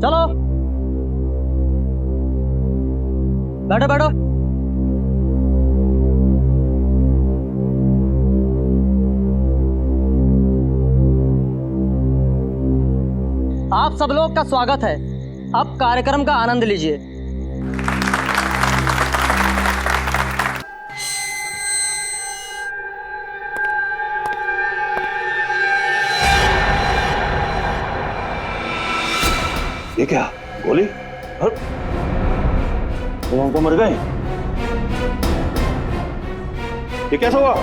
चलो बैठो बैठो। आप सब लोग का स्वागत है। अब कार्यक्रम का आनंद लीजिए। ये क्या गोली? तुम तो मर गए। ये कैसा हुआ?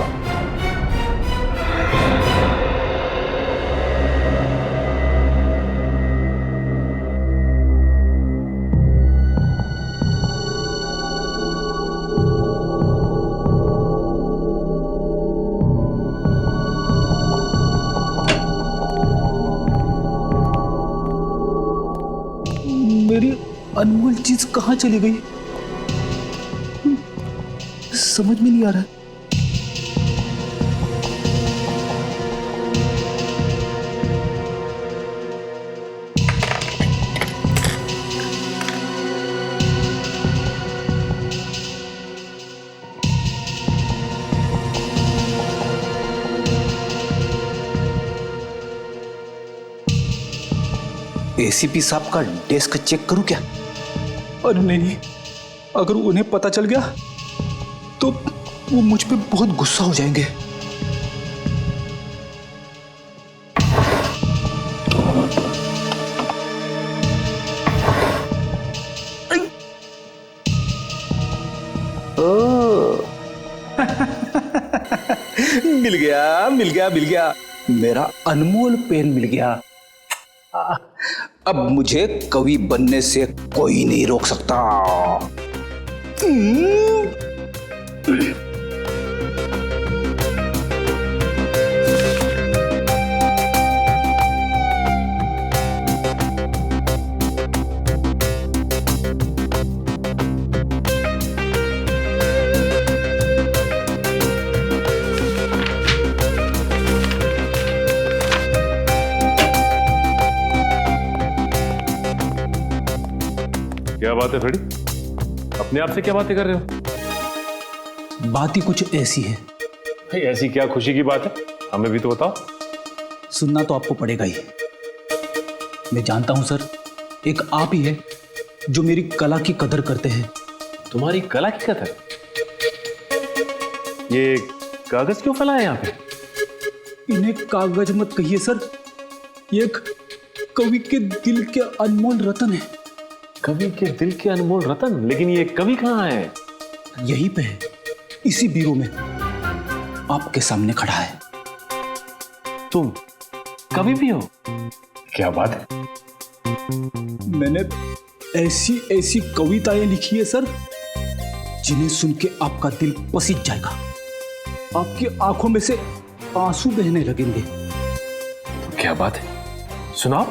मेरी अनमोल चीज कहाँ चली गई? समझ में नहीं आ रहा। एसीपी साहब का डेस्क चेक करूं क्या? अरे नहीं, अगर उन्हें पता चल गया तो वो मुझ पे बहुत गुस्सा हो जाएंगे। मिल गया मिल गया मिल गया, मेरा अनमोल पेन मिल गया। अब मुझे कवि बनने से कोई नहीं रोक सकता। क्या बात है फ्रेडी? अपने आप से क्या बातें कर रहे हो? बात ही कुछ ऐसी है। भाई ऐसी क्या खुशी की बात है? हमें भी तो बताओ। सुनना तो आपको पड़ेगा ही। मैं जानता हूं सर, एक आप ही है जो मेरी कला की कदर करते हैं। तुम्हारी कला की कदर? ये कागज क्यों फैला है यहाँ पे? इन्हें कागज मत कहिए सर, ये एक कवि के दिल के अनमोल रतन है। कवि के दिल के अनमोल रतन? लेकिन ये कवि कहाँ है? यहीं पे है, इसी बीरो में, आपके सामने खड़ा है। तुम कवि भी हो? क्या बात है। मैंने ऐसी ऐसी कविताएं लिखी है सर, जिन्हें सुन के आपका दिल पसीज जाएगा, आपकी आंखों में से आंसू बहने लगेंगे। तो क्या बात है, सुनाओ।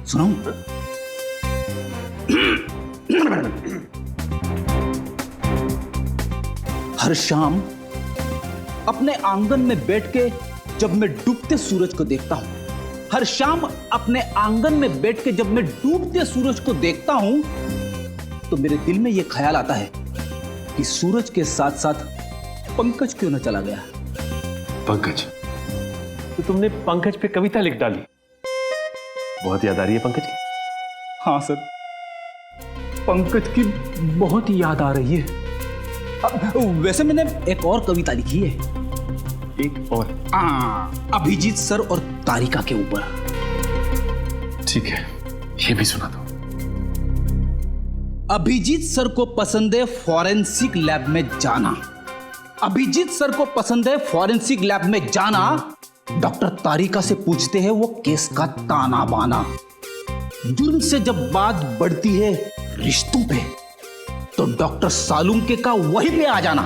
सुनाऊं? हर शाम अपने आंगन में बैठ के जब मैं डूबते सूरज को देखता हूं, हर शाम अपने आंगन में बैठ के जब मैं डूबते सूरज को देखता हूं, तो मेरे दिल में यह ख्याल आता है कि सूरज के साथ साथ पंकज क्यों न चला गया। पंकज? तो तुमने पंकज पे कविता लिख डाली? बहुत याद आ रही है पंकज की? हाँ सर, पंकज की बहुत याद आ रही है। वैसे मैंने एक और कविता लिखी है। एक और? अभिजीत सर और तारिका के ऊपर। ठीक है, ये भी सुना दो। अभिजीत सर को पसंद है फॉरेंसिक लैब में जाना। अभिजीत सर को पसंद है फॉरेंसिक लैब में जाना। डॉक्टर तारिका से पूछते हैं वो केस का ताना बाना। जुर्म से जब बात बढ़ती है रिश्तों पे, तो डॉक्टर सालुंके का वहीं पे आ जाना।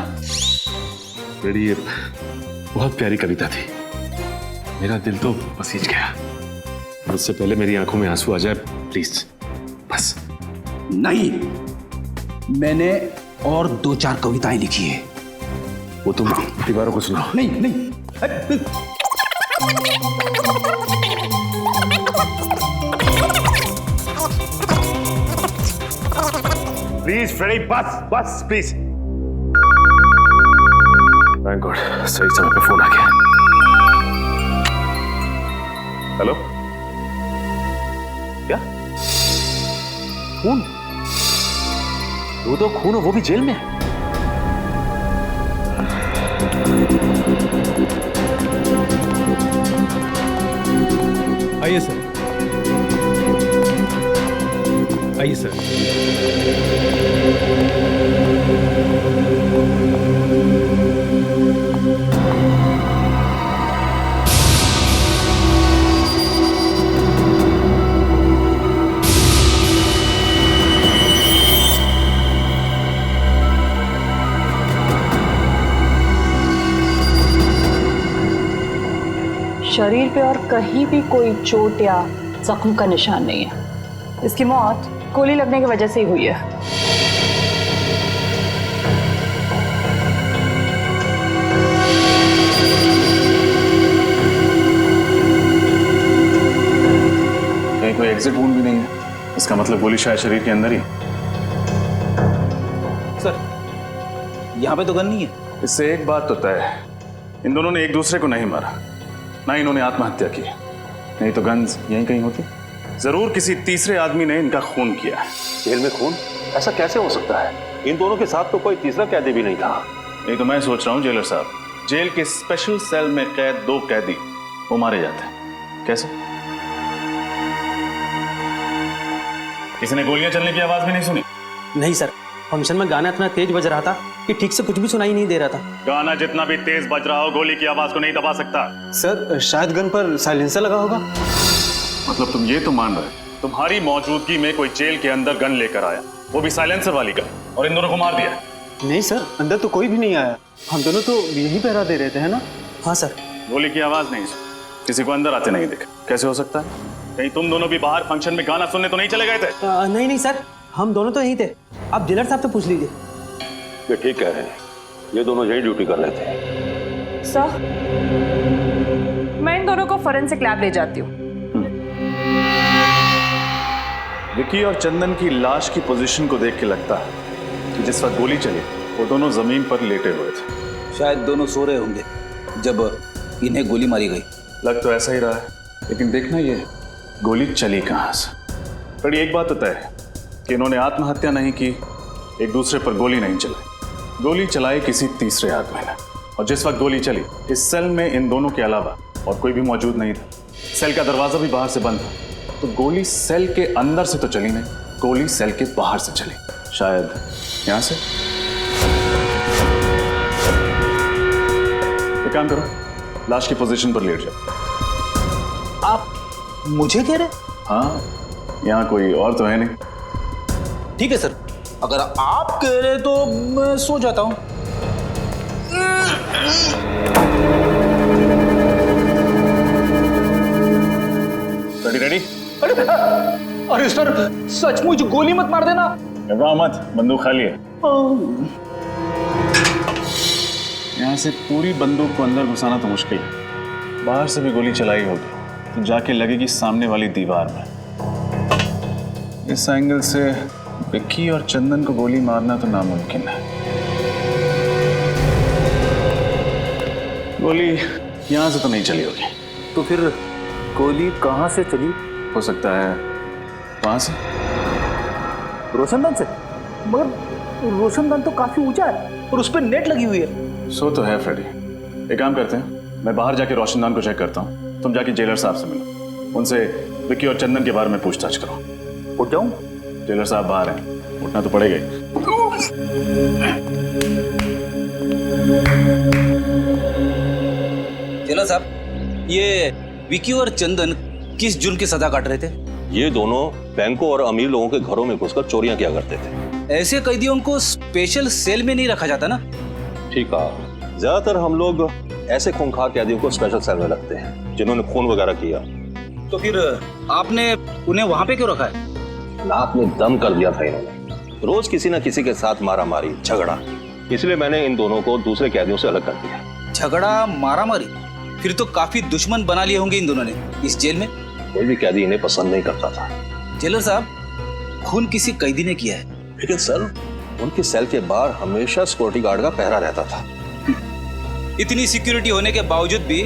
बड़ी बहुत प्यारी कविता थी, मेरा दिल तो पसीज गया। उससे पहले मेरी आंखों में आंसू आ जाए प्लीज, बस। नहीं, मैंने और 2-4 कविताएं लिखी है। वो तुम दीवारों को सुनाओ। नहीं नहीं, प्लीज फ्रेडी, बस बस प्लीज। थैंक गॉड, सही समय पे फोन आ गया। हेलो, क्या खून? तो खून, वो भी जेल में? आइए सर, आइए सर। शरीर पे और कहीं भी कोई चोट या जख्म का निशान नहीं है। इसकी मौत गोली लगने की वजह से ही हुई है। कहीं कोई एग्जिट वुंड भी नहीं है, इसका मतलब गोली शायद शरीर के अंदर ही। सर, यहाँ पे तो गन नहीं है। इससे एक बात तो तय है, इन दोनों ने एक दूसरे को नहीं मारा, ना इन्होंने आत्महत्या की, नहीं तो गन्स यहीं कहीं होती। जरूर किसी तीसरे आदमी ने इनका खून किया है। जेल में खून? ऐसा कैसे हो सकता है? इन दोनों के साथ तो कोई तीसरा कैदी भी नहीं था। नहीं तो मैं सोच रहा हूँ जेलर साहब, जेल के स्पेशल सेल में कैद 2 कैदी वो मारे जाते हैं। कैसे? किसी ने गोलियां चलने की आवाज भी नहीं सुनी? नहीं सर, फंक्शन में गाना इतना तेज बज रहा था कि ठीक से कुछ भी सुनाई नहीं दे रहा था। गाना जितना भी तेज बज रहा हो, गोली की आवाज को नहीं दबा सकता। सर, शायद गन पर साइलेंसर लगा होगा। मतलब तुम ये तो मान रहे तुम्हारी मौजूदगी में कोई जेल के अंदर गन लेकर आया, वो भी साइलेंसर वाली गन, और इन दोनों को मार दिया? नहीं सर, अंदर तो कोई भी नहीं आया। हम दोनों तो यही पहरा दे रहे थे, है ना? हाँ सर। गोली की आवाज नहीं सुनी, किसी को अंदर आते नहीं देखा। कैसे हो सकता है? कहीं तुम दोनों भी बाहर फंक्शन में गाना सुनने तो नहीं चले गए थे? नहीं सर, हम दोनों तो यहीं थे। आप जेलर साहब से पूछ लीजिए। ये ठीक कह रहे हैं, ये दोनों यही ड्यूटी कर रहे थे। सर, मैं इन दोनों को फोरेंसिक लैब ले जाती हूँ। विकी और चंदन की लाश की पोजीशन को देख के लगता है कि जिस वक्त गोली चली वो दोनों जमीन पर लेटे हुए थे। शायद दोनों सो रहे होंगे जब इन्हें गोली मारी गई। लग तो ऐसा ही रहा है, लेकिन देखना ये गोली चली कहाँ से। बड़ी एक बात तो तय है कि इन्होंने आत्महत्या नहीं की, एक दूसरे पर गोली नहीं चलाई। गोली चलाई किसी तीसरे आदमी ने, और जिस वक्त गोली चली इस सेल में इन दोनों के अलावा और कोई भी मौजूद नहीं था। सेल का दरवाजा भी बाहर से बंद था, तो गोली सेल के अंदर से तो चली नहीं, गोली सेल के बाहर से चली। शायद यहां से। एक काम करो, लाश की पोजीशन पर लेट जाओ। आप मुझे कह रहे? हाँ, यहाँ कोई और तो है नहीं। ठीक है सर, अगर आप कह रहे तो मैं सो जाता हूँ। रेडी? अरे सर, सचमुच गोली मत मार देना। घबराओ मत, बंदूक खाली है। यहाँ से पूरी बंदूक को अंदर घुसाना तो मुश्किल है, बाहर से भी गोली चलाई होगी तो जाके लगेगी सामने वाली दीवार में। इस एंगल से विक्की और चंदन को गोली मारना तो नामुमकिन है। गोली यहाँ से तो नहीं चली होगी। तो फिर गोली कहाँ से चली? हो सकता है वहां से। रोशनदान से? मगर रोशनदान तो काफी ऊंचा है और उस पर नेट लगी हुई है। सो तो है फ्रेडी। एक काम करते हैं, मैं बाहर जाके रोशनदान को चेक करता हूँ, तुम जाके जेलर साहब से मिलो, उनसे विक्की और चंदन के बारे में पूछताछ करो। उठ जाऊं? जेलर साहब बाहर हैं, उठना तो पड़ेगा ही। जेलर साहब, ये विकी और चंदन किस जुर्म की सजा काट रहे थे? ये दोनों बैंकों और अमीर लोगों के घरों में घुसकर चोरियां किया करते थे। ऐसे कैदियों को स्पेशल सेल में नहीं रखा जाता ना? ठीक है, ज्यादातर हम लोग ऐसे खूंखार कैदियों को स्पेशल सेल में रखते हैं जिन्होंने खून वगैरह किया। तो फिर आपने उन्हें वहां पे क्यों रखा है? आपने दम कर दिया था इन्होंने, रोज किसी न किसी के साथ मारा मारी झगड़ा, इसलिए मैंने इन दोनों को दूसरे कैदियों से अलग कर दिया। झगड़ा मारा मारी? फिर तो काफी दुश्मन बना लिए होंगे इन दोनों ने इस जेल में। कोई भी कैदी इन्हें पसंद नहीं करता था। जेलर साहब, खून किसी कैदी ने किया है, लेकिन सर उनकी सेल के बाहर हमेशा सिक्योरिटी गार्ड का पहरा रहता था। इतनी सिक्योरिटी होने के बावजूद भी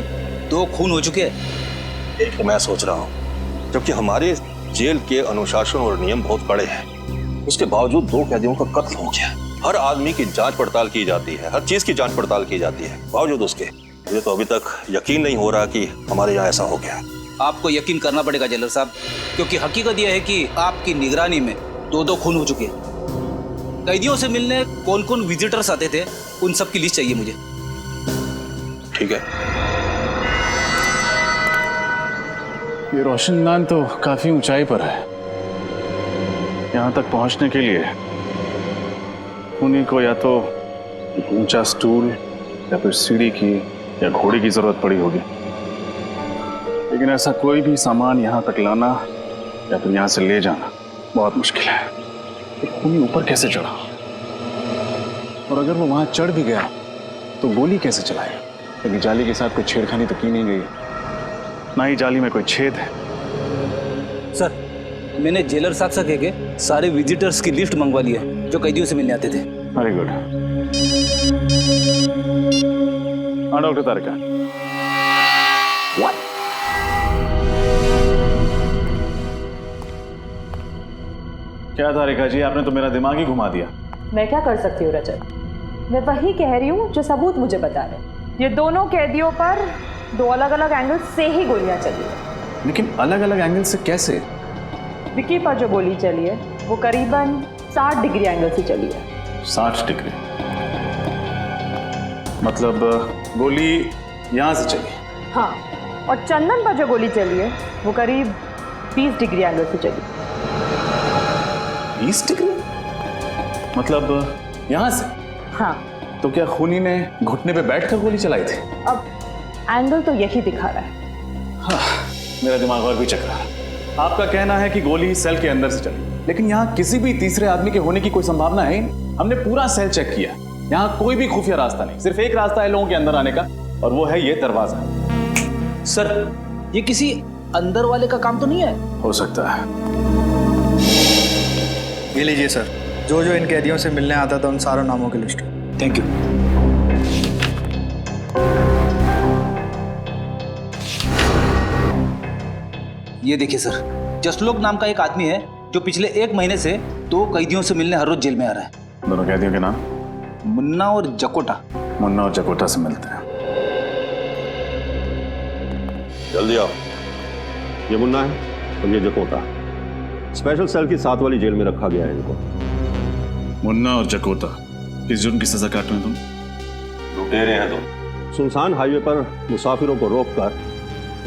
2 खून हो चुके हैं। एक तो मैं सोच रहा हूँ, जबकि हमारे जेल के अनुशासन और नियम बहुत बड़े हैं, उसके बावजूद 2 कैदियों का कत्ल हो गया। हर आदमी की जांच पड़ताल की जाती है, हर चीज की जांच पड़ताल की जाती है, बावजूद उसके मुझे तो अभी तक यकीन नहीं हो रहा कि हमारे यहाँ ऐसा हो गया। आपको यकीन करना पड़ेगा जेलर साहब, क्योंकि हकीकत यह है कि आपकी निगरानी में 2 खून हो चुके हैं। कैदियों से मिलने कौन कौन विजिटर्स आते थे, उन सब की लिस्ट चाहिए मुझे। ठीक है। ये रोशनदान तो काफी ऊंचाई पर है। यहाँ तक पहुंचने के लिए उन्हीं को या तो एक ऊंचा स्टूल या फिर सीढ़ी की या घोड़े की जरूरत पड़ी होगी। लेकिन ऐसा कोई भी सामान यहाँ तक लाना या फिर यहाँ से ले जाना बहुत मुश्किल है। एक खूनी ऊपर कैसे चढ़ा, और अगर वो वहां चढ़ भी गया तो गोली कैसे चलाएगा? क्योंकि जाली के साथ कोई छेड़खानी तो की नहीं गई, ना ही जाली में कोई छेद है। सर, मैंने जेलर साहब से कह के सारे विजिटर्स की लिस्ट मंगवा ली है जो कैदियों से मिलने आते थे। Very good. हाँ डॉक्टर तारिका। क्या तारिका जी, आपने तो मेरा दिमाग ही घुमा दिया। मैं क्या कर सकती हूँ रजत? मैं वही कह रही हूँ जो सबूत मुझे बता रहे। ये दोनों कैदियों पर 2 अलग अलग एंगल से ही गोलियां चली है। लेकिन अलग अलग एंगल से कैसे? विक्की पर जो गोली चली है वो करीबन 60 डिग्री एंगल से चली है। 60 डिग्री मतलब गोली यहां से चली? हाँ, और चंदन पर जो गोली चली है वो करीब 20 डिग्री एंगल से चली। 20 डिग्री मतलब यहां से? हाँ। तो क्या खूनी ने घुटने पे बैठकर गोली चलाई थी? अब एंगल तो यही दिखा रहा है। हाँ, मेरा दिमाग और भी चकरा है। आपका कहना है कि गोली सेल के अंदर से चली, लेकिन यहाँ किसी भी तीसरे आदमी के होने की कोई संभावना है? हमने पूरा सेल चेक किया, यहाँ कोई भी खुफिया रास्ता नहीं। सिर्फ एक रास्ता है लोगों के अंदर आने का, और वो है ये दरवाजा। सर, ये किसी अंदर वाले का काम तो नहीं है? हो सकता है। ये लीजिए सर, जो जो इन कैदियों से मिलने आता था उन सारों नामों की लिस्ट। Thank you. ये देखिए सर, जसलोक नाम का एक आदमी है जो पिछले 1 महीने से 2 कैदियों से मिलने हर रोज जेल में आ रहा है। दोनों कैदियों के नाम? मुन्ना और जकोटा। मुन्ना और जकोटा से मिलते हैं। जल्दी आओ। ये मुन्ना है और ये जकोटा। स्पेशल सेल की 7 वाली जेल में रखा गया है इनको। मुन्ना और जकोटा किस जुर्म की सजा काट रहे हैं तुम? लुटेरे हैं तुम। सुनसान हाईवे पर मुसाफिरों को रोककर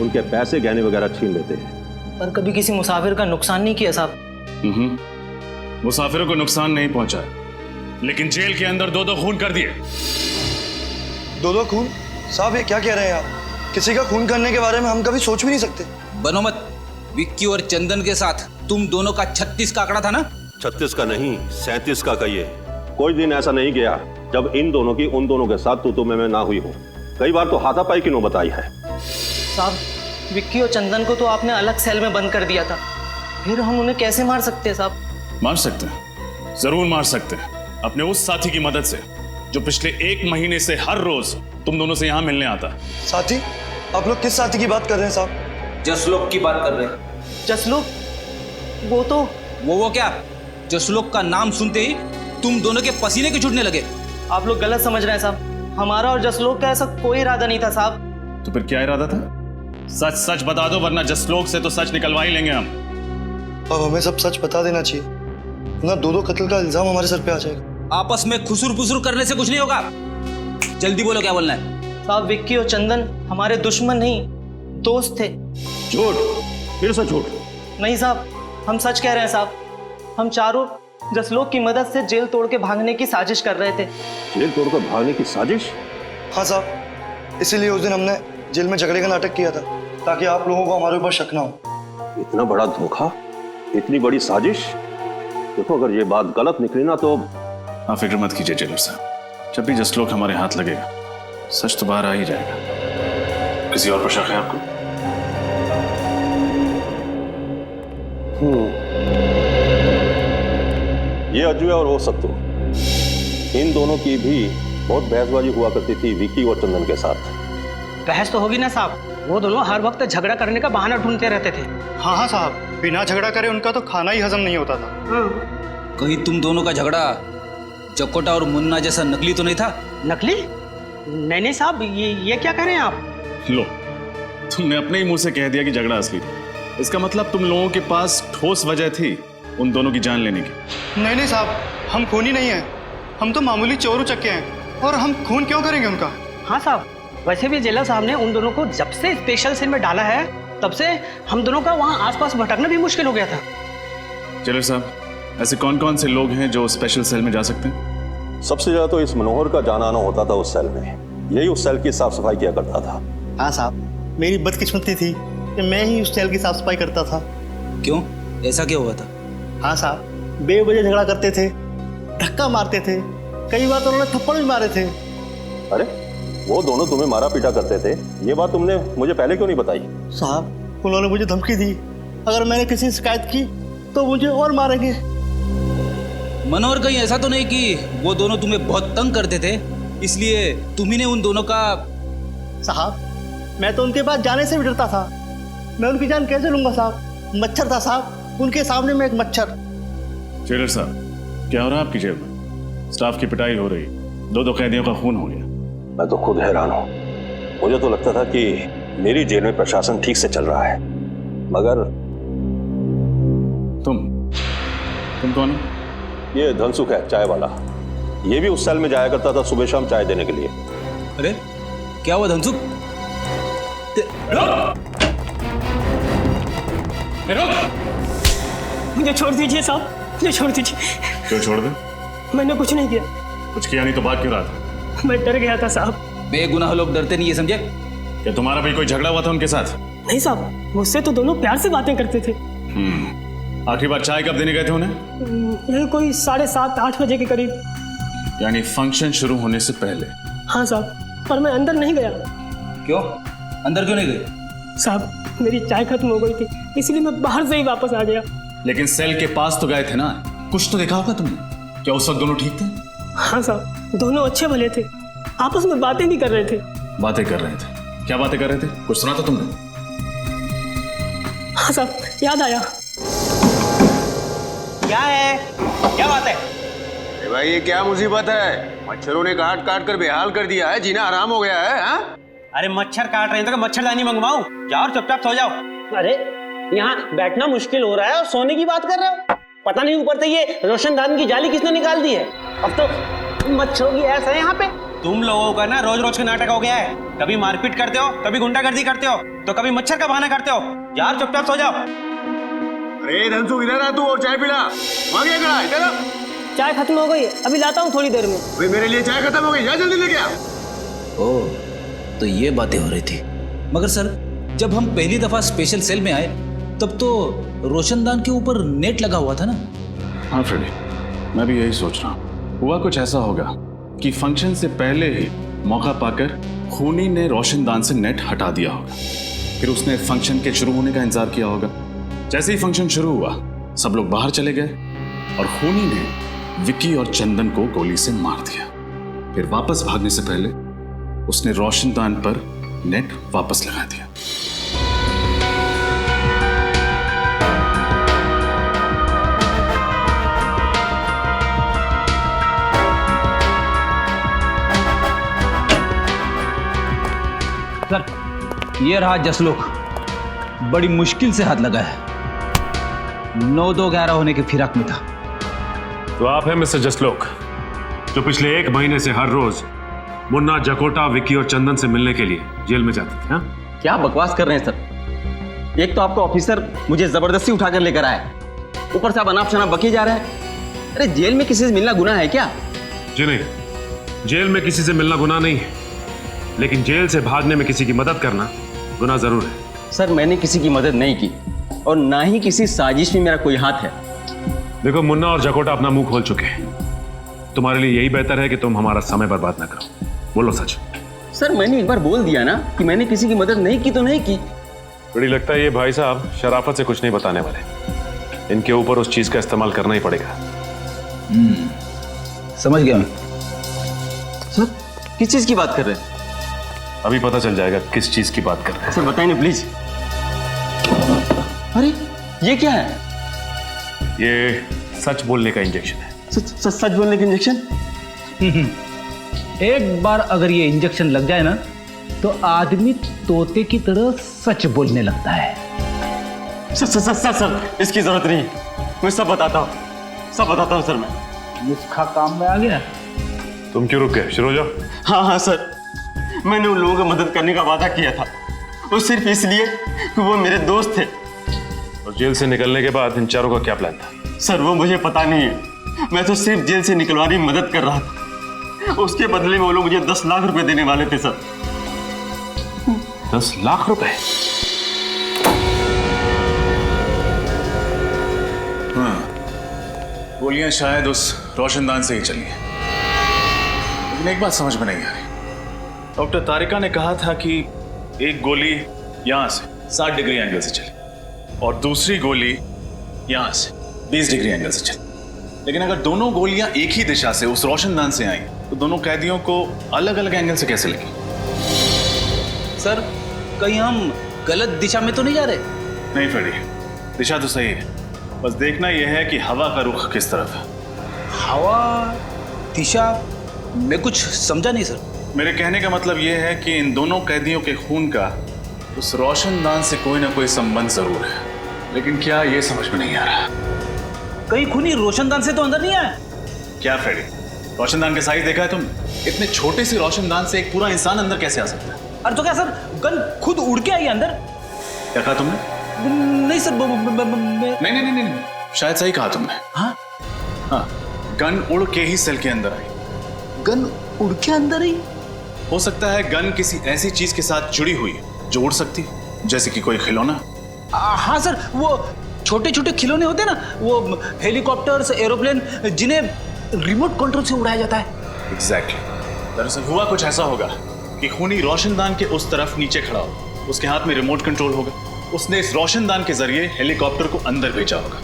उनके पैसे गहने वगैरह छीन लेते हैं। पर कभी किसी मुसाफिर का नुकसान नहीं किया साहब? मुसाफिरों को नुकसान नहीं पहुंचा, लेकिन जेल के अंदर 2 खून कर दिए। 2 खून? साहब ये क्या कह रहे हैं आप? किसी का खून करने के बारे में हम कभी सोच भी नहीं सकते। बनो मत। विक्की और चंदन के साथ तुम दोनों का 36 का आंकड़ा था ना? 36 का नहीं, 37 का कहिए। कोई दिन ऐसा नहीं गया जब इन दोनों की उन दोनों के साथ तू मैं ना हुई हो। कई बार तो हाथापाई की नौबत आई है। साहब, विक्की और चंदन को तो आपने अलग सेल में बंद कर दिया था, फिर हम उन्हें कैसे मार सकते हैं साहब? मार सकते हैं, जरूर मार सकते हैं, अपने उस साथी की मदद से जो पिछले 1 महीने से हर रोज तुम दोनों से यहाँ मिलने आता। साथी? आप लोग किस साथी की बात कर रहे हैं साहब? जसलोक की बात कर रहे हैं। जसलोक? वो तो वो क्या? जसलोक का नाम सुनते ही तुम दोनों के पसीने के छूटने लगे। आप लोग गलत समझ रहे हैं साहब। हमारा और जसलोक का ऐसा कोई इरादा नहीं था साहब। तो फिर क्या इरादा था? सच सच बता दो, वरना जसलोक से तो सच निकलवा ही लेंगे हम। अब हमें सब सच बता देना चाहिए, ना 2 कत्ल का इल्जाम हमारे सर पे आ जाएगा। आपस में खुसुर पुसुर करने से कुछ नहीं होगा। जल्दी बोलो, क्या बोलना है? साहब, विक्की और चंदन हमारे दुश्मन नहीं, दोस्त थे। झूठ, फिर से झूठ। नहीं साहब, हम सच कह रहे हैं साहब। हम चारों जसलोक की मदद से जेल तोड़ के भागने की साजिश कर रहे थे। जेल तोड़कर भागने की साजिश? हाँ साहब, इसीलिए उस दिन हमने जेल में झगड़े का नाटक किया था, ताकि आप लोगों को हमारे ऊपर शक ना हो। इतना बड़ा धोखा, इतनी बड़ी साजिश। देखो, अगर ये बात गलत निकली ना तो। आप फिक्र मत कीजिए जेलर साहब, जब भी जसलोक हमारे हाथ लगेगा सच तो बाहर आ ही जाएगा। किसी और पर शक है आपको? ये अजय और वो सत्तू, इन दोनों की भी बहुत बहसबाजी हुआ करती थी विक्की और चंदन के साथ। बहस तो होगी ना साहब, वो दोनों हर वक्त झगड़ा करने का बहाना ढूंढते रहते थे। हाँ हाँ साहब, बिना झगड़ा करे उनका तो खाना ही हजम नहीं होता था। कहीं तुम दोनों का झगड़ा जकोटा और मुन्ना जैसा नकली तो नहीं था? नकली? नहीं नहीं साहब, ये क्या कह रहे हैं आप? लो, तुमने अपने ही मुंह से कह दिया कि झगड़ा असली था। इसका मतलब तुम लोगों के पास ठोस वजह थी उन दोनों की जान लेने की। नहीं नहीं साहब, हम खूनी नहीं हैं, हम तो मामूली चोर उचक्के हैं, और हम खून क्यों करेंगे उनका? हाँ साहब, वैसे भी जेलर साहब ने उन दोनों को जब से स्पेशल सेल में डाला है तब से हम दोनों का वहाँ आसपास भटकना भी मुश्किल हो गया था। चलो साहब, ऐसे कौन कौन से लोग हैं जो स्पेशल सेल में जा सकते हैं? सबसे ज्यादा तो इस मनोहर का जाना आना होता था उस सेल में। यही उस सेल की साफ सफाई किया करता था। हाँ साहब, मेरी बदकिस्मती थी कि मैं ही उस सेल की साफ सफाई करता था। क्यों, ऐसा क्या हुआ था? हाँ साहब, बेवजह झगड़ा करते थे, धक्का मारते थे, कई बार तो उन्होंने थप्पड़ भी मारे थे। अरे वो दोनों तुम्हें मारा पीटा करते थे, ये बात तुमने मुझे पहले क्यों नहीं बताई? साहब, उन्होंने मुझे धमकी दी, अगर मैंने किसी से शिकायत की तो मुझे और मारेंगे। मनोहर, कहीं ऐसा तो नहीं कि वो दोनों तुम्हें बहुत तंग करते थे इसलिए तुम्ही ने उन दोनों का? साहब, मैं तो उनके पास जाने से भी डरता था। मैं उनकी जान कैसे लूंगा साहब? मच्छर था साहब, उनके सामने मैं एक मच्छर। जेलर साहब, क्या हो रहा है आपकी जेल में? स्टाफ की पिटाई हो रही, दो कैदियों का खून हो गया। मैं तो खुद हैरान हूं। मुझे तो लगता था कि मेरी जेल में प्रशासन ठीक से चल रहा है, मगर तुम कौन हो? ये धनसुख है, चाय वाला। ये भी उस सेल में जाया करता था सुबह शाम चाय देने के लिए। अरे क्या हुआ धनसुख? मुझे छोड़ दीजिए साहब, मुझे छोड़ दीजिए। क्यों छोड़ दे? मैंने कुछ नहीं किया। कुछ किया नहीं तो बात क्यों रहा था? मैं डर गया था साहब। बेगुनाह लोग डरते नहीं, ये समझे? क्या तुम्हारा भी कोई झगड़ा हुआ था उनके साथ? नहीं साहब, मुझसे तो दोनों प्यार से बातें करते थे। आखिरी बार चाय कब देने गए थे उन्हें? यही कोई 7:30-8 बजे के करीब। यानी फंक्शन शुरू होने से पहले? हाँ साहब, पर मैं अंदर नहीं गया। क्यों, अंदर क्यों नहीं गए? साहब, मेरी चाय खत्म हो गई थी, इसलिए मैं बाहर से ही वापस आ गया। लेकिन सेल के पास तो गए थे ना, कुछ तो देखा होगा तुमने। क्या उस वक्त दोनों ठीक थे? हाँ साहब, दोनों अच्छे भले थे, आपस में बातें भी कर रहे थे। बातें कर रहे थे? क्या बातें कर रहे थे? कुछ सुना था तुमने? हाँ साहब, याद आया। क्या है? क्या बात है? भाई ये क्या मुसीबत है? मच्छरों ने काट काट कर बेहाल कर दिया है, जीना हराम हो गया है। हाँ? अरे मच्छर काट रहे हैं तो मच्छरदानी मंगवाऊं? जाओ और चुपचाप सो जाओ। अरे यहाँ बैठना मुश्किल हो रहा है और सोने की बात कर रहे हो? पता नहीं ऊपर से ये रोशनदान की जाली किसने निकाल दी है। अब तो मच्छरों की ऐसा है यहाँ पे। तुम लोगों का ना रोज रोज का नाटक हो गया है। कभी मारपीट करते हो, कभी गुंडागर्दी करते हो, तो कभी मच्छर का बहाना करते हो। यार चुपचाप सो जाओ। अरे धनसुख, इधर आ तू और चाय पिला। वहां क्या करा? इधर आ। चाय खत्म हो गई, अभी लाता हूँ थोड़ी देर में। भाई मेरे लिए चाय खत्म हो गई, जा जल्दी लेके आ। ओह, तो ये बातें हो रही थी। मगर सर, जब हम पहली दफा स्पेशल सेल में आए तब तो रोशनदान के ऊपर नेट लगा हुआ था ना? हाँ फ्रेडी, मैं भी यही सोच रहा हूँ। हुआ कुछ ऐसा होगा कि फंक्शन से पहले ही मौका पाकर खूनी ने रोशनदान से नेट हटा दिया होगा। फिर उसने फंक्शन के शुरू होने का इंतजार किया होगा। जैसे ही फंक्शन शुरू हुआ, सब लोग बाहर चले गए और खूनी ने विक्की और चंदन को गोली से मार दिया। फिर वापस भागने से पहले उसने रोशनदान पर नेट वापस लगा दिया। सर, ये रहा जसलोक, बड़ी मुश्किल से हाथ लगा है। 9-2-11 होने के फिराक में था। तो आप हैं मिस्टर जसलोक, जो पिछले 1 महीने से हर रोज मुन्ना, जकोटा, विक्की और चंदन से मिलने के लिए जेल में जाते थे? हाँ? क्या बकवास कर रहे हैं सर? एक तो आपका ऑफिसर मुझे जबरदस्ती उठाकर लेकर आया, ऊपर से आप अनाप शनाप बके जा रहे हैं। अरे जेल में किसी से मिलना गुनाह है क्या? जी नहीं, जेल में किसी से मिलना गुनाह नहीं है, लेकिन जेल से भागने में किसी की मदद करना गुनाह जरूर है। सर, मैंने किसी की मदद नहीं की और ना ही किसी साजिश में मेरा कोई हाथ है। देखो, मुन्ना और जकोटा अपना मुंह खोल चुके हैं। तुम्हारे लिए यही बेहतर है कि तुम हमारा समय बर्बाद ना करो। बोलो सच। सर, मैंने एक बार बोल दिया ना कि मैंने किसी की मदद नहीं की तो नहीं की। बड़ी लगता है ये भाई साहब शराफत से कुछ नहीं बताने वाले। इनके ऊपर उस चीज का इस्तेमाल करना ही पड़ेगा। समझ गया मैं। सर किस चीज की बात कर रहे हैं? अभी पता चल जाएगा किस चीज की बात कर रहे हैं। सर बताइए ना प्लीज। अरे ये क्या है? ये सच बोलने का इंजेक्शन है। सच बोलने का इंजेक्शन? एक बार अगर ये इंजेक्शन लग जाए ना तो आदमी तोते की तरह सच बोलने लगता है। सर इसकी जरूरत नहीं, मैं सब बताता हूँ सर। मैं नुस्खा काम में आ गया। तुम क्यों रुक गए? शुरू हो जाओ। हाँ सर, मैंने उन लोगों की मदद करने का वादा किया था, वो सिर्फ इसलिए कि वो मेरे दोस्त थे। और जेल से निकलने के बाद इन चारों का क्या प्लान था? सर वो मुझे पता नहीं है, मैं तो सिर्फ जेल से निकलवाने में मदद कर रहा था। उसके बदले में वो लोग मुझे 10 लाख रुपए देने वाले थे सर। 10 लाख रुपए? हाँ, गोलियां शायद उस रोशनदान से ही चली हैं। लेकिन एक बात समझ में नहीं आ रही। डॉक्टर तारिका ने कहा था कि एक गोली यहां से 60 डिग्री एंगल से चली और दूसरी गोली यहां से 20 डिग्री एंगल से चली। लेकिन अगर दोनों गोलियां एक ही दिशा से उस रोशनदान से आई तो दोनों कैदियों को अलग अलग एंगल से कैसे लगी? सर कहीं हम गलत दिशा में तो नहीं जा रहे? नहीं फेडी, दिशा तो सही है, बस देखना यह है कि हवा का रुख किस तरफ है। हवा दिशा मैं कुछ समझा नहीं सर। मेरे कहने का मतलब यह है कि इन दोनों कैदियों के खून का उस रोशनदान से कोई ना कोई संबंध जरूर है, लेकिन क्या ये समझ में नहीं आ रहा। कहीं खूनी रोशनदान से तो अंदर नहीं आया? क्या फेडी, रोशनदान का साइज देखा है तुमने? इतने छोटे से रोशनदान से एक पूरा इंसान अंदर कैसे आ सकता है? अरे तो क्या सर गन खुद उड़ के आई अंदर? क्या कहा तुमने? नहीं सर नहीं, शायद सही कहा तुमने। हाँ, गन उड़ के ही सेल के अंदर आई। गन उड़ के अंदर आई? हो सकता है गन किसी ऐसी चीज के साथ जुड़ी हुई जो उड़ सकती, जैसे कि कोई खिलौना। हाँ सर, वो छोटे छोटे खिलौने होते हैं ना, वो हेलीकॉप्टर्स, एरोप्लेन, जिन्हें रिमोट कंट्रोल से उड़ाया जाता है। एग्जैक्टली। दरअसल हुआ कुछ ऐसा होगा कि खूनी रोशनदान के उस तरफ नीचे खड़ा होगा, उसके हाथ में रिमोट कंट्रोल होगा, उसने इस रोशनदान के जरिए हेलीकॉप्टर को अंदर भेजा होगा।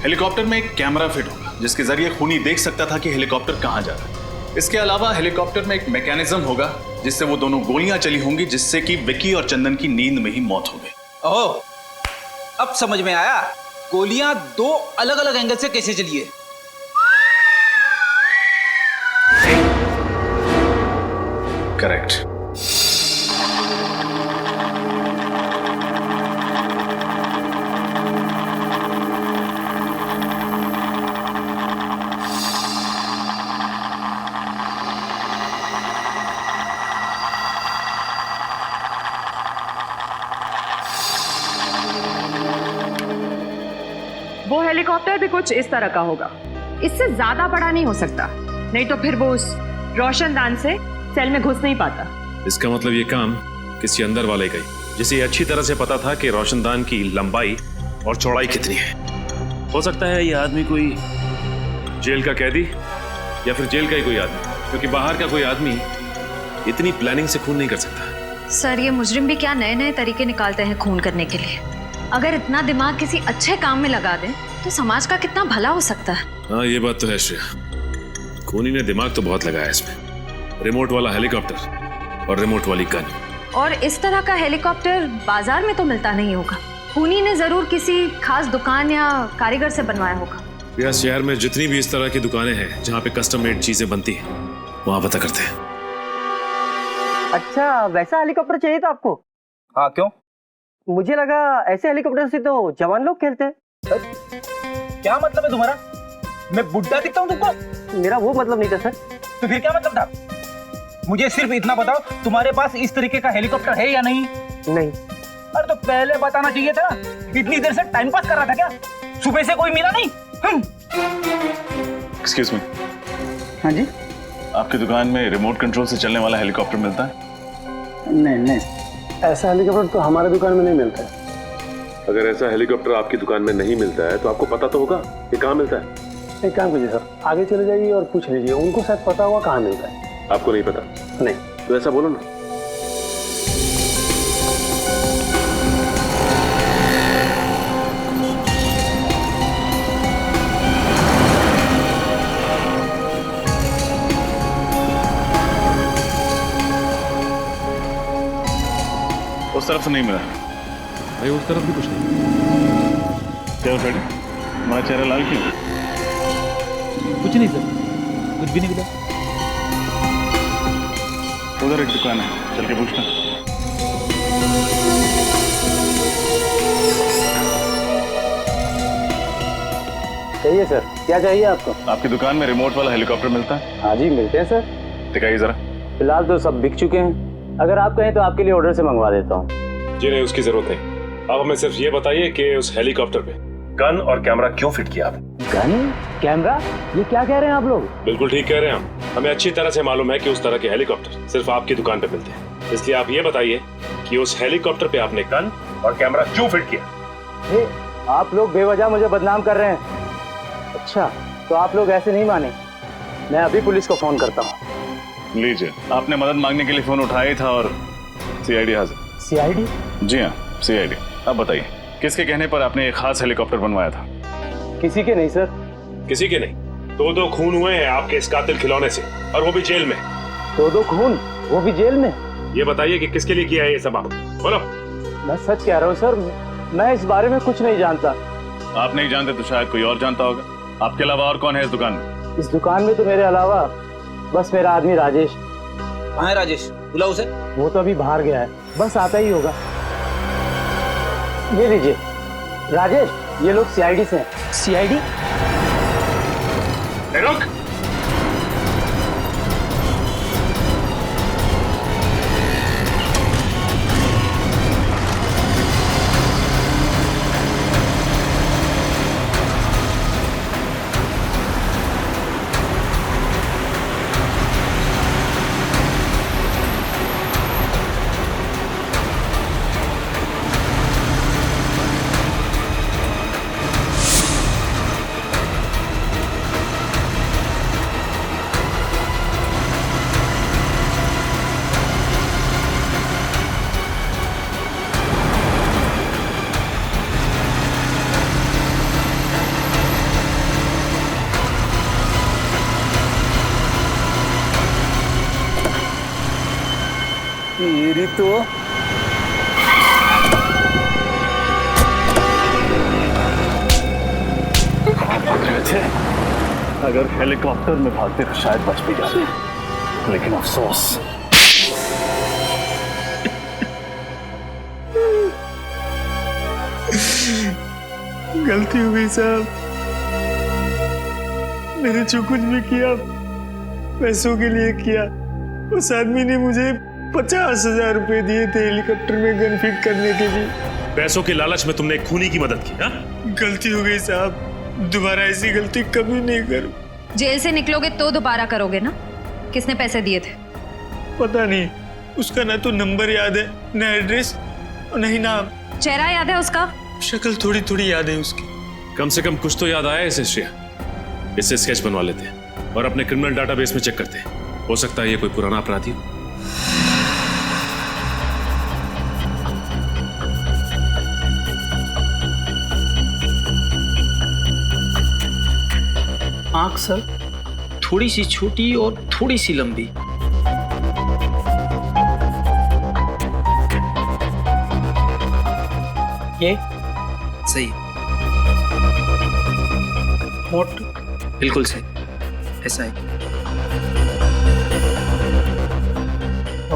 हेलीकॉप्टर में एक कैमरा फिट होगा जिसके जरिए खूनी देख सकता था कि हेलीकॉप्टर कहां जा रहा है। इसके अलावा हेलीकॉप्टर में एक मैकेनिज्म होगा जिससे वो दोनों गोलियां चली होंगी, जिससे कि विकी और चंदन की नींद में ही मौत हो गई। ओह, अब समझ में आया गोलियां 2 अलग अलग एंगल से कैसे चली है। करेक्ट। वो हेलीकॉप्टर भी कुछ इस तरह का होगा, इससे ज्यादा बड़ा नहीं हो सकता, नहीं तो फिर वो उस रोशनदान से सेल में घुस नहीं पाता। इसका मतलब ये काम किसी अंदर वाले का ही, जिसे अच्छी तरह से पता था कि रोशनदान की लंबाई और चौड़ाई कितनी है। हो सकता है ये आदमी कोई जेल का कैदी या फिर जेल का ही कोई आदमी, क्योंकि बाहर का कोई आदमी इतनी प्लानिंग से खून नहीं कर सकता। सर ये मुजरिम भी क्या नए नए तरीके निकालते हैं खून करने के लिए। अगर इतना दिमाग किसी अच्छे काम में लगा दें तो समाज का कितना भला हो सकता है। हाँ ये बात तो है श्रेया, खूनी ने दिमाग तो बहुत लगाया इसमें। रिमोट वाला हेलीकॉप्टर और रिमोट वाली गन। और इस तरह का हेलीकॉप्टर बाजार में तो मिलता नहीं होगा, खूनी ने जरूर किसी खास दुकान या कारीगर से बनवाया होगा। या शहर में जितनी भी इस तरह की दुकानें हैं जहाँ पे कस्टम मेड चीजें बनती हैं, वहाँ पता करते हैं। अच्छा, वैसा हेलीकॉप्टर चाहिए था आपको? हाँ क्यों? मुझे लगा ऐसे हेलीकॉप्टर से तो जवान लोग खेलते हैं। क्या मतलब है तुम्हारा? मैं बुड्ढा दिखता हूँ तुमको? मेरा वो मतलब नहीं था सर। तो फिर क्या मतलब था? मुझे सिर्फ इतना बताओ, तुम्हारे पास इस तरीके का हेलीकॉप्टर है या नहीं? नहीं। अरे तो पहले बताना चाहिए था। इतनी देर से टाइम पास कर रहा था क्या? सुबह से कोई मिला नहीं? Excuse me. हाँ जी। आपकी दुकान में रिमोट कंट्रोल से चलने वाला हेलीकॉप्टर मिलता है? नहीं, ऐसा हेलीकॉप्टर तो हमारे दुकान में नहीं मिलता है। अगर ऐसा हेलीकॉप्टर आपकी दुकान में नहीं मिलता है तो आपको पता तो होगा ये कहाँ मिलता है। एक काम कीजिए सर, आगे चले जाइए और पूछ लीजिए, उनको शायद पता होगा कहाँ मिलता है। आपको नहीं पता? नहीं। तो ऐसा बोलो ना। तरफ से नहीं मिला। भाई उस तरफ भी कुछ नहीं। क्या फ्रेडी, हमारा चेहरा लाल क्यों? कुछ नहीं सर, कुछ भी नहीं मिला। उधर एक दुकान है, चल के पूछना। कहिए सर, क्या चाहिए आपको? आपकी दुकान में रिमोट वाला हेलीकॉप्टर मिलता है? हाँ जी मिलते हैं सर। दिखाइए जरा। फिलहाल तो सब बिक चुके हैं, अगर आप कहें तो आपके लिए ऑर्डर से मंगवा देता हूँ। जी नहीं, उसकी जरूरत नहीं। आप हमें सिर्फ ये बताइए कि उस हेलीकॉप्टर पे गन और कैमरा क्यों फिट किया आपने? गन कैमरा, ये क्या कह रहे हैं आप लोग? बिल्कुल ठीक कह रहे हैं हम। हमें अच्छी तरह से मालूम है कि उस तरह के हेलीकॉप्टर सिर्फ आपकी दुकान पे मिलते हैं, इसलिए आप ये बताइए कि उस हेलीकॉप्टर पे आपने गन और कैमरा क्यों फिट किया? आप लोग बेवजह मुझे बदनाम कर रहे हैं। अच्छा, तो आप लोग ऐसे नहीं माने, मैं अभी पुलिस को फोन करता हूँ। लीजिए, आपने मदद मांगने के लिए फोन उठाया ही था और सीआईडी हाजिर। सीआईडी? जी हाँ, सीआईडी। अब बताइए, किसके कहने पर आपने एक खास हेलीकॉप्टर बनवाया था? किसी के नहीं सर। किसी के नहीं? दो खून हुए हैं आपके इस कातिल खिलौने से, और वो भी जेल में। दो खून, वो भी जेल में? ये बताइए कि किसके लिए किया है ये सब आप, बोलो। मैं सच कह रहा हूँ सर, मैं इस बारे में कुछ नहीं जानता। आप नहीं जानते तो शायद कोई और जानता होगा। आपके अलावा और कौन है इस दुकान में? इस दुकान में तो मेरे अलावा बस मेरा आदमी राजेश। कहाँ है राजेश? बुलाओ उसे। वो तो अभी बाहर गया है, बस आता ही होगा। ये लीजिए राजेश, ये लोग सीआईडी से हैं। सीआईडी? रुक। मेरी तो अगर हेलीकॉप्टर में भागते तो शायद बच भी जाते, लेकिन अफसोस गलती हो गई साहब, मैंने जो कुछ भी किया पैसों के लिए किया। उस आदमी ने मुझे 50,000 रुपए दिए थे हेलीकॉप्टर में गन फिट करने के लिए। पैसों के लालच में तुमने एक खूनी की मदद की? गलती हो गई साहब, दोबारा ऐसी गलती कभी नहीं करूं। जेल से निकलोगे तो दोबारा करोगे ना? किसने पैसे दिए थे? पता नहीं, उसका ना तो नंबर याद है, ना एड्रेस, नहीं नाम। चेहरा याद है उसका? शक्ल थोड़ी थोड़ी याद है उसकी। कम से कम कुछ तो याद आया इसे श्रेया। इससे स्केच बनवा लेते हैं और अपने क्रिमिनल डाटाबेस में चेक करते हैं, हो सकता है ये कोई पुराना अपराधी हो। आंख सर थोड़ी सी छोटी और थोड़ी सी लंबी। ये सही। होठ बिल्कुल सही, ऐसा है।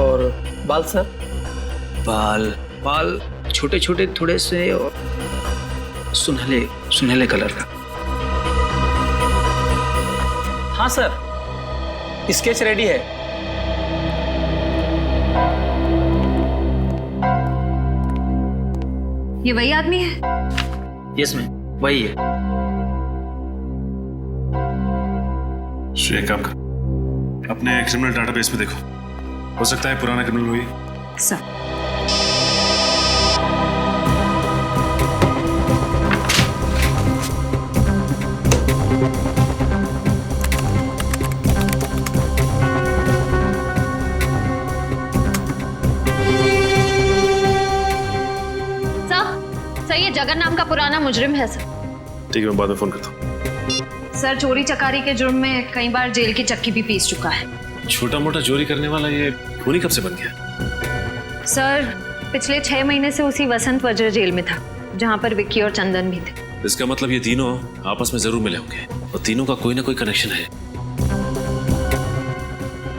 और बाल सर? बाल छोटे छोटे थोड़े से और सुनहले सुनहले कलर का। हाँ सर, स्केच रेडी है। ये वही आदमी है? यस मैम, वही है। श्रेया, काम कर, अपने क्रिमिनल डाटाबेस में देखो, हो सकता है पुराना क्रिमिनल हुई। सर ये जगन नाम का पुराना मुजरिम है सर। ठीक है, मैं बाद में फोन करता हूँ। सर चोरी चकारी के जुर्म में कई बार जेल की चक्की भी पीस चुका है। छोटा मोटा चोरी करने वाला ये खूनी कब से बन गया? सर पिछले 6 महीने से उसी वसंत वज्र जेल में था, जहाँ पर विक्की और चंदन भी थे। इसका मतलब ये तीनों आपस में जरूर मिले होंगे और तीनों का कोई ना कोई कनेक्शन है।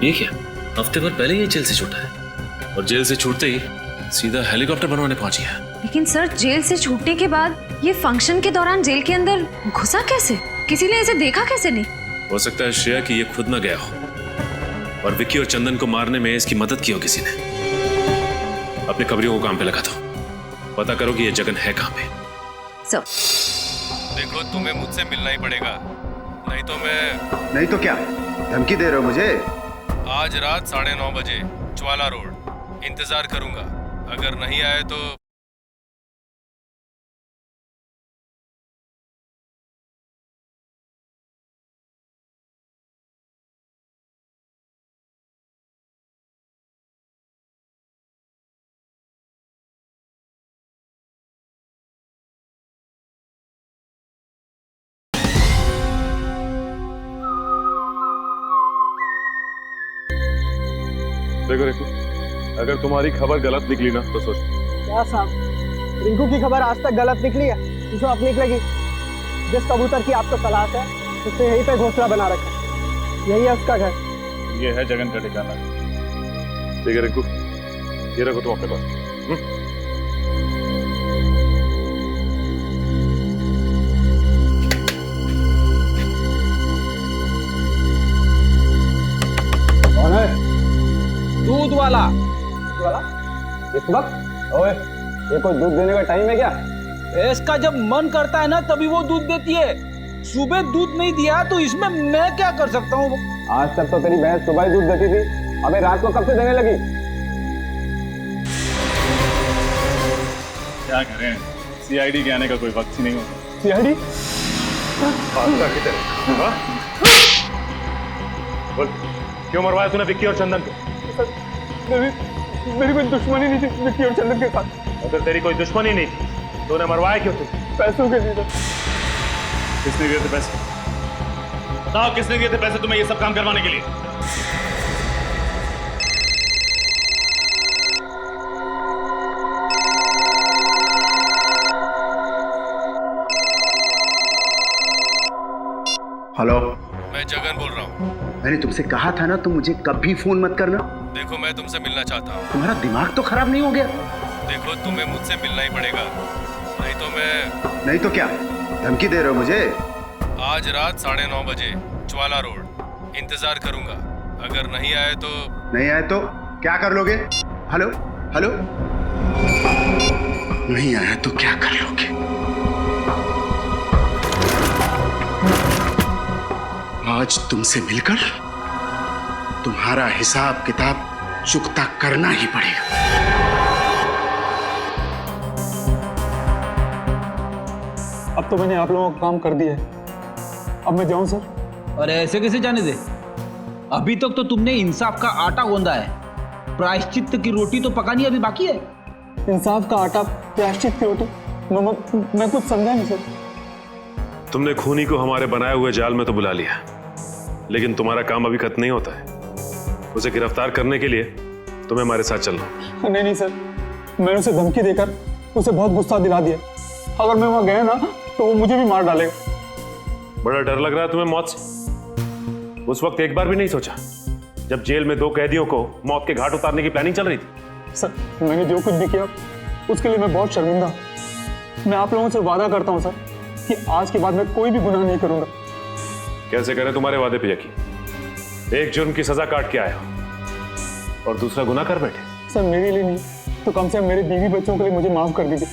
ये क्या, हफ्ते भर पहले ये जेल से छूटा है और जेल से छूटते ही सीधा हेलीकॉप्टर बनवाने पहुंच गया। लेकिन सर, जेल से छूटने के बाद ये फंक्शन के दौरान जेल के अंदर घुसा कैसे? किसी ने इसे देखा कैसे नहीं? हो सकता है श्रेया कि ये खुद ना गया हो और विक्की और चंदन को मारने में इसकी मदद की हो किसी ने। अपने कबरियों को काम पे लगा दो, पता करो कि ये जगन है कहाँ पे। सर देखो, तुम्हें मुझसे मिलना ही पड़ेगा, नहीं तो मैं। नहीं तो क्या धमकी दे रहे हो मुझे? आज रात 9:30 बजे ज्वाला रोड इंतजार करूंगा, अगर नहीं आए तो। देखो रिंकू, अगर तुम्हारी खबर गलत निकली ना तो सोच। क्या साहब, रिंकू की खबर आज तक गलत निकली है? जो अब निकलेगी, जिस कबूतर की आपको तलाश है उससे यहीं पे घोंसला बना रखा है, यही है उसका घर। ये है जगन का ठिकाना। ठीक है रिंकू, ये रखो तुम अपने पास। कौन है? दूध वाला। इस वक्त? ओए, ये कोई दूध देने का टाइम है क्या? भैंस का जब मन करता है ना तभी वो दूध देती है। सुबह दूध नहीं दिया तो इसमें मैं क्या कर सकता हूँ? आज तक तो तेरी भैंस सुबह ही दूध देती थी, अबे रात को कब से देने लगी? क्या करें, सीआईडी के आने का कोई वक्त ही नहीं होता। सीआईडी? बोल, क्यों मरवाया तूने विक्की और चंदन को? मेरी कोई दुश्मनी नहीं थी विक्की और चंदन के साथ। अगर तेरी कोई दुश्मनी नहीं थी तो उन्हें मरवाया क्यों तू? पैसों के लिए। किसने दिए थे पैसे? बताओ, किसने दिए थे पैसे तुम्हें ये सब काम करवाने के लिए? हेलो, मैं जगन बोल रहा हूँ। मैंने तुमसे कहा था ना, तुम मुझे कभी फोन मत करना। देखो, मैं तुमसे मिलना चाहता हूँ। तुम्हारा दिमाग तो खराब नहीं हो गया? देखो, तुम्हें मुझसे मिलना ही पड़ेगा, नहीं तो मैं। नहीं तो क्या धमकी दे रहे हो मुझे? आज रात 9:30 बजे ज्वाला रोड इंतजार करूंगा, अगर नहीं आए तो। नहीं आए तो क्या कर लोगे? हेलो हेलो, नहीं आया तो क्या कर लोगे? आज तुमसे मिलकर तुम्हारा हिसाब किताब चुकता करना ही पड़ेगा। अब तो मैंने आप लोगों का काम कर दिया है, अब मैं जाऊं सर? अरे ऐसे कैसे जाने दे? अभी तक तो तुमने इंसाफ का आटा गूंदा है, प्रायश्चित की रोटी तो पकानी अभी बाकी है। इंसाफ का आटा, प्रायश्चित की रोटी? मैं कुछ समझा नहीं सर। तुमने खूनी को हमारे बनाए हुए जाल में तो बुला लिया, लेकिन तुम्हारा काम अभी खत्म नहीं होता है। उसे गिरफ्तार करने के लिए तुम्हें हमारे साथ चलना। नहीं सर, मैंने उसे धमकी देकर उसे बहुत गुस्सा दिला दिया। अगर मैं वहां गया ना तो वो मुझे भी मार डालेगा। बड़ा डर लग रहा है तुम्हें मौत से? उस वक्त एक बार भी नहीं सोचा जब जेल में 2 कैदियों को मौत के घाट उतारने की प्लानिंग चल रही थी? सर, मैंने जो कुछ भी किया उसके लिए मैं बहुत शर्मिंदा हूं। मैं आप लोगों से वादा करता हूं सर कि आज के बाद मैं कोई भी गुनाह नहीं करूंगा। कैसे करें तुम्हारे वादे पे यकीन? एक जुर्म की सजा काट के आए हो और दूसरा गुनाह कर बैठे। सर, मेरे लिए नहीं तो कम से कम मेरे बीवी बच्चों के लिए मुझे माफ कर दीजिए।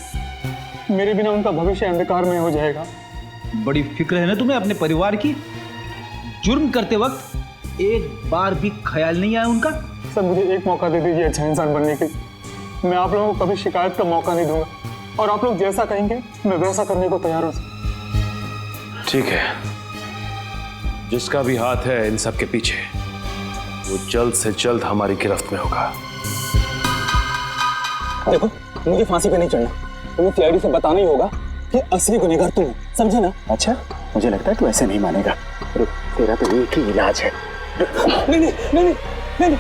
मेरे बिना उनका भविष्य अंधकार में हो जाएगा। बड़ी फिक्र है ना तुम्हें अपने परिवार की? जुर्म करते वक्त एक बार भी ख्याल नहीं आया उनका? सर, मुझे एक मौका दे दीजिए अच्छा इंसान बनने के लिए। मैं आप लोगों को कभी शिकायत का मौका नहीं दूंगा और आप लोग जैसा कहेंगे मैं वैसा करने को तैयार हूं। ठीक है, जिसका भी हाथ है इन सब के पीछे, वो जल्द से जल्द हमारी गिरफ्त में होगा। देखो, मुझे फांसी पे नहीं चढ़ना, तुम्हें सीआईडी से बताना ही होगा कि असली गुनहगार तुम हो, समझे ना? अच्छा, मुझे लगता है तू ऐसे नहीं मानेगा। रुक, तेरा तो एक ही इलाज है। नहीं।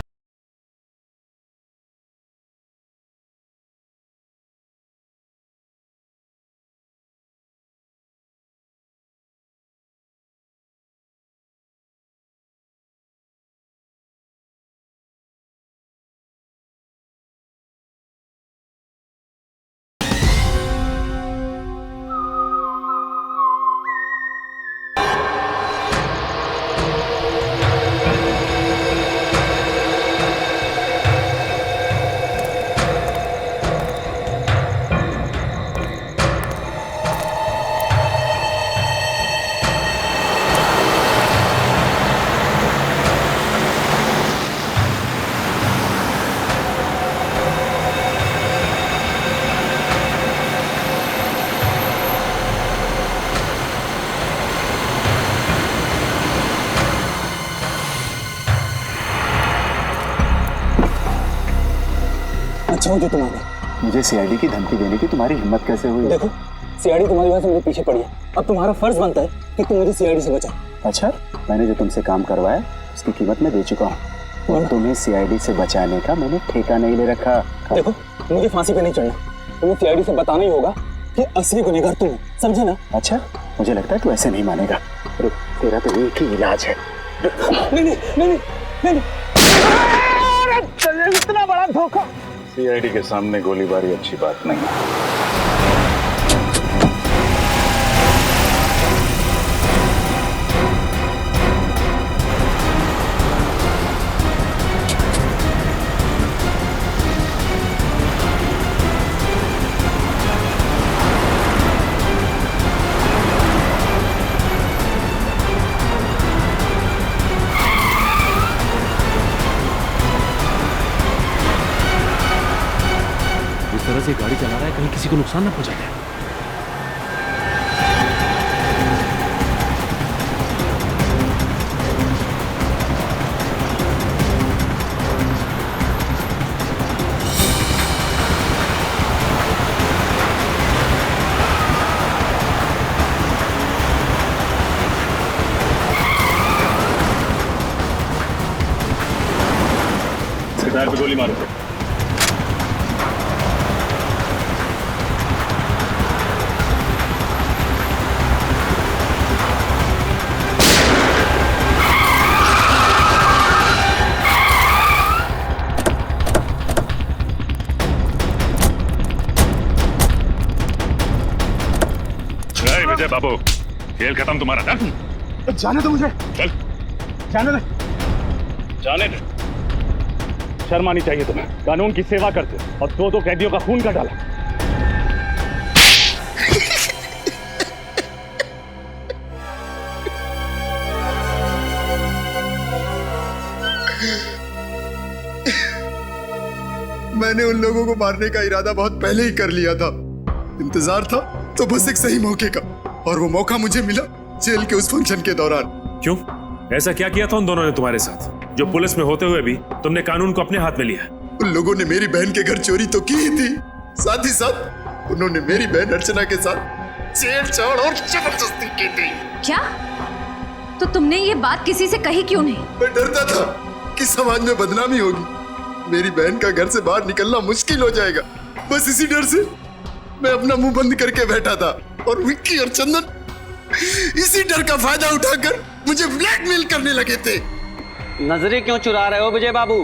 बचाऊं तुम्हारी। मुझे सीआईडी की धमकी देने की तुम्हारी हिम्मत कैसे हुई? देखो सीआईडी तुम्हारी वजह से मेरे पीछे पड़ी है, अब तुम्हारा फर्ज बनता है कि तुम मुझे सीआईडी से बचाओ। अच्छा, मैंने जो तुमसे काम करवाया उसकी कीमत मैं दे चुका हूँ और तुम्हें सीआईडी से बचाने का मैंने ठेका नहीं ले रखा। देखो मुझे फांसी पे नहीं चढ़ना, तुम्हें सीआईडी से बताना ही होगा कि असली गुनहगार तुम हो, समझे ना? अच्छा, मुझे लगता है तू ऐसे नहीं मानेगा। रुक, तेरा तो एक ही इलाज है। नहीं नहीं नहीं नहीं, इतना बड़ा धोखा। सीआईडी के सामने गोलीबारी अच्छी बात नहीं है। तरह से गाड़ी चला रहा है, कहीं किसी को नुकसान ना पहुंचा दे। टायर पे गोली मारो। विजय बाबू, खेल खत्म तुम्हारा। जाने दो मुझे, चल जाने दे। जाने दे। शर्म आनी चाहिए तुम्हें, कानून की सेवा करते और दो कैदियों का खून का डाला। मैंने उन लोगों को मारने का इरादा बहुत पहले ही कर लिया था। इंतजार था तो बस एक सही मौके का, और वो मौका मुझे मिला जेल के उस फंक्शन के दौरान। क्यों? ऐसा क्या किया था उन दोनों ने तुम्हारे साथ, जो पुलिस में होते हुए भी तुमने कानून को अपने हाथ में लिया? उन लोगों ने मेरी बहन के घर चोरी तो की ही थी, साथ ही साथ उन्होंने मेरी बहन अर्चना के साथ छेड़छाड़ और जबरदस्ती की थी। क्या? तो तुमने ये बात किसी से कही क्यों नहीं? मैं डरता था कि समाज में बदनामी होगी, मेरी बहन का घर से बाहर निकलना मुश्किल हो जाएगा। बस इसी डर से मैं अपना मुंह बंद करके बैठा था, और विक्की और चंदन इसी डर का फायदा उठाकर मुझे ब्लैकमेल करने लगे थे। नजरें क्यों चुरा रहे हो विजय बाबू?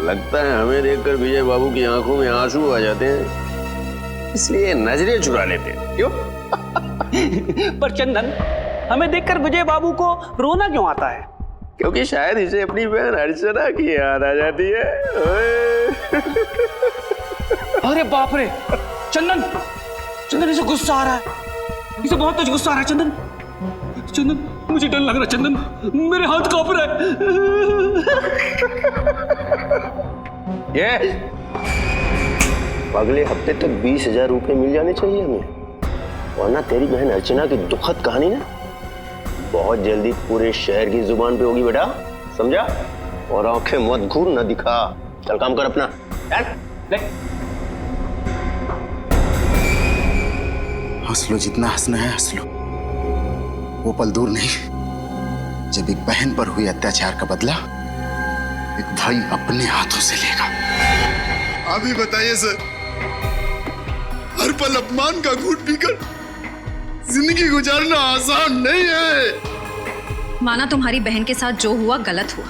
लगता है हमें देखकर विजय बाबू की आंखों में आंसू आ जाते हैं, इसलिए नजरें चुरा लेते हैं। क्यों? पर चंदन, हमें देखकर विजय बाबू को रोना क्यों आता है? क्योंकि शायद इसे अपनी बहन अर्चना की याद आ जाती है। अरे बाप रे, चंदन, चंदन इसे गुस्सा आ रहा है, इसे बहुत तेज गुस्सा आ रहा है। चंदन, चंदन, मुझे डर लग रहा है। चंदन, मेरे हाथ कांप रहे हैं। ये अगले हफ्ते तक 20,000 रुपए मिल जाने चाहिए हमें, वरना तेरी बहन अर्चना की दुखद कहानी ना बहुत जल्दी पूरे शहर की जुबान पे होगी बेटा, समझा? और आंखें मत घूर, न दिखा। चल काम कर अपना। ले। हंस लो, जितना हंसना है हंस लो। वो पल दूर नहीं जब एक बहन पर हुए अत्याचार का बदला एक भाई अपने हाथों से लेगा। अभी बताइए सर, हर पल अपमान का घूंट पीकर जिंदगी गुजारना आसान नहीं है। माना तुम्हारी बहन के साथ जो हुआ गलत हुआ,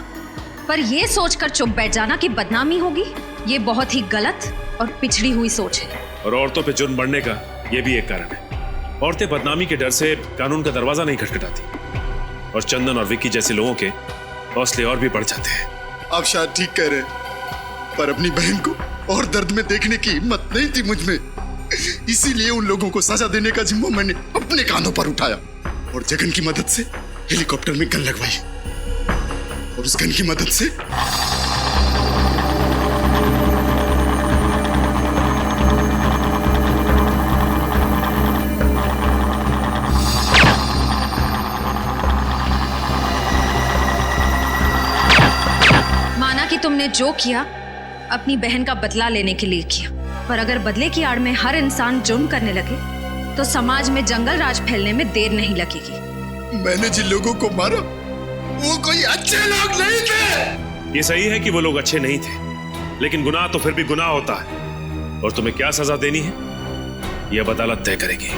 पर ये सोचकर चुप बैठ जाना कि बदनामी होगी, ये बहुत ही गलत और पिछड़ी हुई सोच है। और औरतों पे जुर्म बढ़ने का ये भी एक कारण है। औरतें बदनामी के डर से कानून का दरवाजा नहीं खटखटाती, और चंदन और विक्की जैसे लोगों के हौसले और भी बढ़ जाते हैं। आप शायद ठीक कह रहे हैं, पर अपनी बहन को और दर्द में देखने की हिम्मत नहीं थी मुझ में, इसीलिए उन लोगों को सजा देने का जिम्मा मैंने अपने कांधों पर उठाया, और जगन की मदद से हेलीकॉप्टर में गन लगवाई, और उस गन की मदद से माना कि तुमने जो किया अपनी बहन का बदला लेने के लिए किया, पर अगर बदले की आड़ में हर इंसान जुर्म करने लगे तो समाज में जंगल राज फैलने में देर नहीं लगेगी। मैंने जिन लोगों को मारा वो कोई अच्छे लोग नहीं थे। ये सही है कि वो लोग अच्छे नहीं थे, लेकिन गुनाह तो फिर भी गुनाह होता है, और तुम्हें क्या सजा देनी है यह अब अदालत तय करेगी।